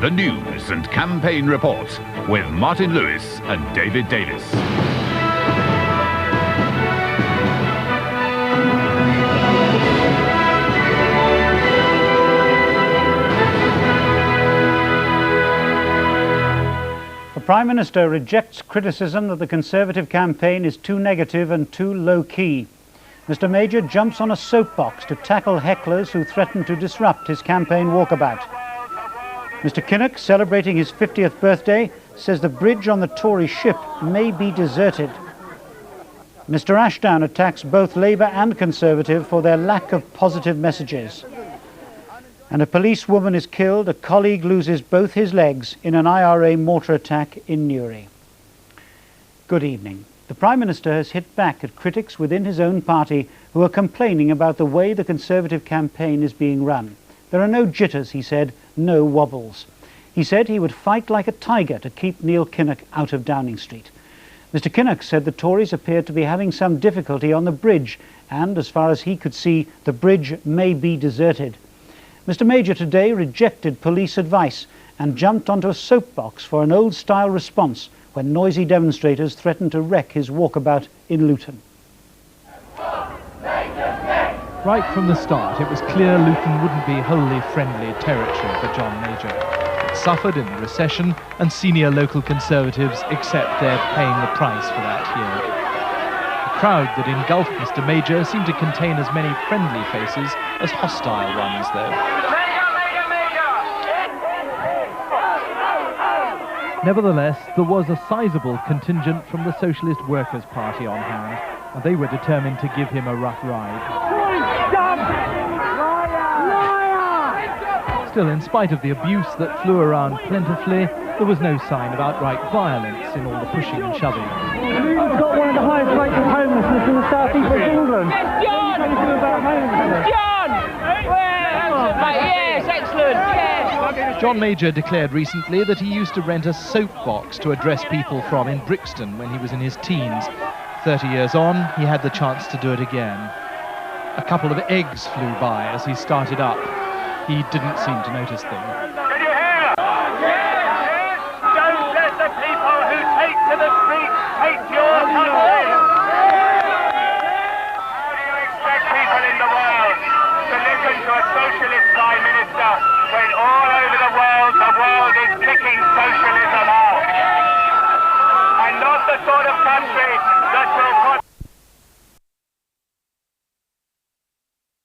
The News and Campaign Report with Martin Lewis and David Davis. The Prime Minister rejects criticism that the Conservative campaign is too negative and too low-key. Mr Major jumps on a soapbox to tackle hecklers who threaten to disrupt his campaign walkabout. Mr Kinnock, celebrating his 50th birthday, says the bridge on the Tory ship may be deserted. Mr Ashdown attacks both Labour and Conservative for their lack of positive messages. And a policewoman is killed, a colleague loses both his legs in an IRA mortar attack in Newry. Good evening. The Prime Minister has hit back at critics within his own party who are complaining about the way the Conservative campaign is being run. There are no jitters, he said, no wobbles. He said he would fight like a tiger to keep Neil Kinnock out of Downing Street. Mr Kinnock said the Tories appeared to be having some difficulty on the bridge, and as far as he could see, the bridge may be deserted. Mr Major today rejected police advice and jumped onto a soapbox for an old-style response when noisy demonstrators threatened to wreck his walkabout in Luton. Right from the start, it was clear Luton wouldn't be wholly friendly territory for John Major. It suffered in the recession, and senior local Conservatives accept they're paying the price for that here. The crowd that engulfed Mr Major seemed to contain as many friendly faces as hostile ones, though. Nevertheless, there was a sizable contingent from the Socialist Workers' Party on hand, and they were determined to give him a rough ride. Still, in spite of the abuse that flew around plentifully, there was no sign of outright violence in all the pushing and shoving. Luton's got one of the highest rates of homelessness in the southeast of England. John! John! Yes, excellent, yes! John Major declared recently that he used to rent a soapbox to address people from in Brixton when he was in his teens. 30 years on, he had the chance to do it again. A couple of eggs flew by as he started up. He didn't seem to notice them. Can you hear? Yes! Don't let the people who take to the streets take your country! How do you expect people in the world to listen to a socialist Prime Minister when all over the world is kicking socialism out? And not the sort of country that will